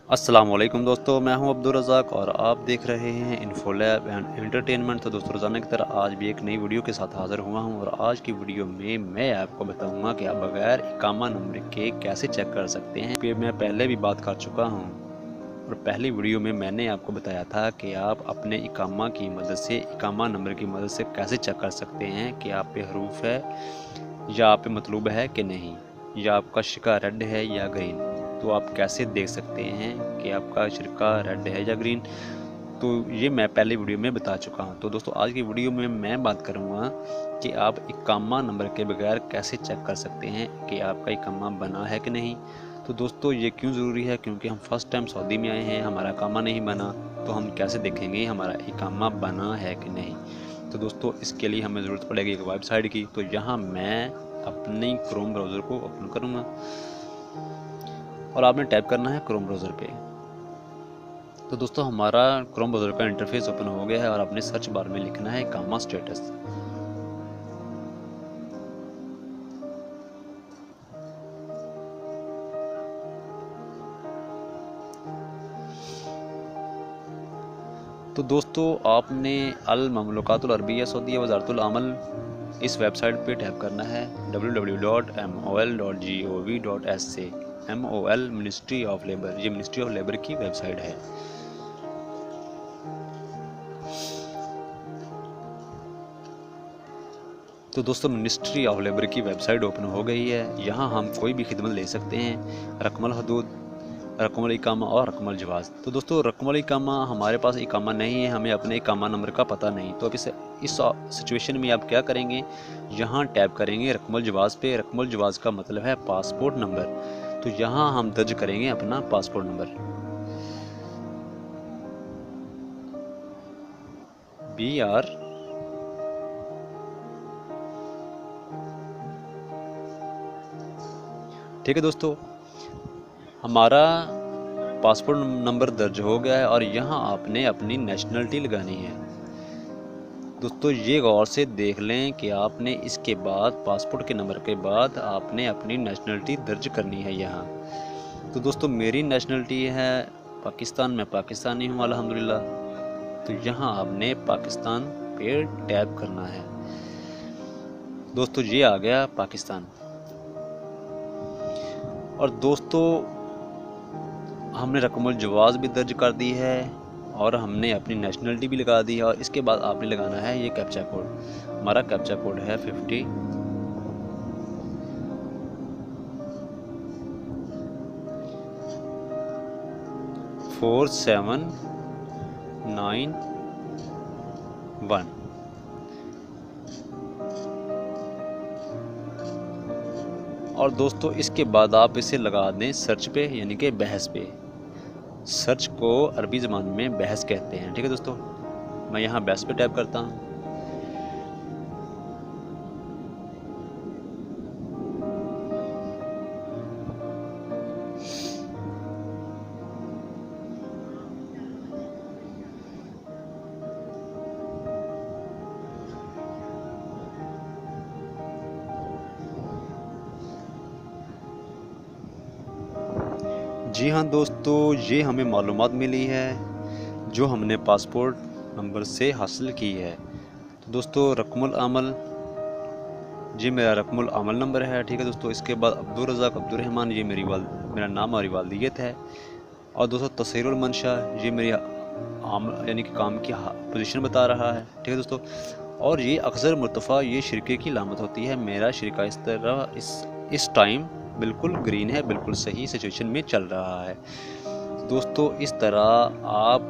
अस्सलाम वालेकुम दोस्तों, मैं हूं अब्दुल रज़ाक और आप देख रहे हैं इन्फोलैब एंड एंटरटेनमेंट। तो दोस्तों, रोज़ाना की तरह आज भी एक नई वीडियो के साथ हाज़िर हुआ हूं और आज की वीडियो में मैं आपको बताऊंगा कि आप बगैर इकामा नंबर के कैसे चेक कर सकते हैं। कि मैं पहले भी बात कर चुका हूं और पहली वीडियो में मैंने आपको बताया था कि आप अपने इकामा की मदद से, इकामा नंबर की मदद से कैसे चेक कर सकते हैं कि आप पे हरूफ है या आप पे मतलूब है कि नहीं, या आपका शिका रेड है या ग्रीन। तो आप कैसे देख सकते हैं कि आपका शिका रेड है या ग्रीन, तो ये मैं पहले वीडियो में बता चुका हूँ। तो दोस्तों, आज की वीडियो में मैं बात करूँगा कि आप इकामा नंबर के बगैर कैसे चेक कर सकते हैं कि आपका इकामा बना है कि नहीं। तो दोस्तों, ये क्यों ज़रूरी है? क्योंकि हम फर्स्ट टाइम सऊदी में आए हैं, हमारा इकामा नहीं बना, तो हम कैसे देखेंगे हमारा इकामा बना है कि नहीं। तो दोस्तों, इसके लिए हमें ज़रूरत पड़ेगी एक वेबसाइट की। तो यहाँ मैं अपनी क्रोम ब्राउज़र को ओपन करूँगा और आपने टाइप करना है क्रोम ब्राउज़र पे। तो दोस्तों, हमारा क्रोम ब्राउज़र का इंटरफेस ओपन हो गया है और आपने सर्च बार में लिखना है इकामा स्टेटस। तो दोस्तों, आपने अल ममलकातुल अरबिया सऊदीया वज़ारतुल अमल इस वेबसाइट पे टैप करना है www.mol.gov.sa। MOL ministry of labour, ये मिनिस्ट्री ऑफ लेबर की वेबसाइट है। तो दोस्तों, मिनिस्ट्री ऑफ लेबर की वेबसाइट ओपन हो गई है। यहाँ हम कोई भी खिदमत ले सकते हैं, रकमल हदूद, रकमुल इकामा और रकमुल जवाज़। तो दोस्तों, रकमुल इकामा हमारे पास इकामा नहीं है, हमें अपने इकामा नंबर का पता नहीं। तो अब इस सिचुएशन में आप क्या करेंगे, यहाँ टैप करेंगे रकमुल जवाज़ पे। रकमुल जवाज़ का मतलब है पासपोर्ट नंबर। तो यहाँ हम दर्ज करेंगे अपना पासपोर्ट नंबर BR ठीक है दोस्तों, हमारा पासपोर्ट नंबर दर्ज हो गया है और यहाँ आपने अपनी नेशनलिटी लगानी है। दोस्तों, ये गौर से देख लें कि आपने इसके बाद पासपोर्ट के नंबर के बाद आपने अपनी नेशनलिटी दर्ज करनी है यहाँ। तो दोस्तों, मेरी नेशनलिटी है पाकिस्तान, मैं पाकिस्तानी हूँ अल्हम्दुलिल्लाह। तो यहाँ आपने पाकिस्तान पे टैप करना है। दोस्तों, ये आ गया पाकिस्तान। और दोस्तों, हमने रकमुल जवाज़ भी दर्ज कर दी है और हमने अपनी नेशनलिटी भी लगा दी है। और इसके बाद आपने लगाना है ये कैप्चा कोड। हमारा कैप्चा कोड है 54791। और दोस्तों, इसके बाद आप इसे लगा दें सर्च पे, यानी कि बहस पे। सर्च को अरबी ज़बान में बहस कहते हैं। ठीक है दोस्तों, मैं यहाँ बहस पे टैप करता हूँ। जी हाँ दोस्तों, ये हमें मालूमात मिली है जो हमने पासपोर्ट नंबर से हासिल की है। तो दोस्तों, रकमुल अमल, जी मेरा रकमुल अमल नंबर है। ठीक है दोस्तों, इसके बाद अब्दुल रज़ाक अब्दुर्रहमान, ये मेरा नाम और वालदियत है। और दोस्तों, तस्हीरुल मंशा, ये मेरी यानी कि काम की पोजीशन बता रहा है। ठीक है दोस्तों, और ये अक्सर मुर्तफ़ा, ये शिरके की लामत होती है। मेरा शिरका इस तरह इस टाइम बिल्कुल ग्रीन है, बिल्कुल सही सिचुएशन में चल रहा है। दोस्तों, इस तरह आप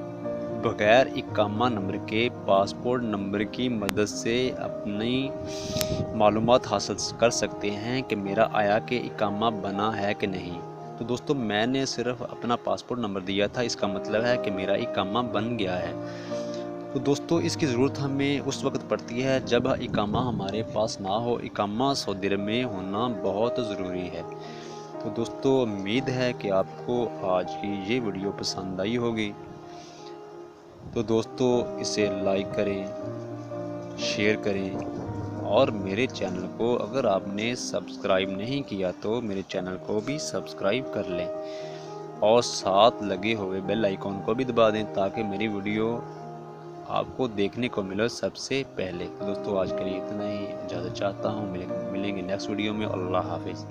बगैर इकामा नंबर के पासपोर्ट नंबर की मदद से अपनी मालूमात हासिल कर सकते हैं कि मेरा आया कि इकामा बना है कि नहीं। तो दोस्तों, मैंने सिर्फ अपना पासपोर्ट नंबर दिया था, इसका मतलब है कि मेरा इकामा बन गया है। तो दोस्तों, इसकी ज़रूरत हमें उस वक्त पड़ती है जब इकामा हमारे पास ना हो। इकामा सऊदी अरब में होना बहुत ज़रूरी है। तो दोस्तों, उम्मीद है कि आपको आज की ये वीडियो पसंद आई होगी। तो दोस्तों, इसे लाइक करें, शेयर करें और मेरे चैनल को अगर आपने सब्सक्राइब नहीं किया तो मेरे चैनल को भी सब्सक्राइब कर लें। और साथ लगे हुए बेल आइकॉन को भी दबा दें ताकि मेरी वीडियो आपको देखने को मिले सबसे पहले। तो दोस्तों आज के लिए इतना ही, इजाज़त चाहता हूँ। मिलेंगे नेक्स्ट वीडियो में। अल्लाह हाफिज़।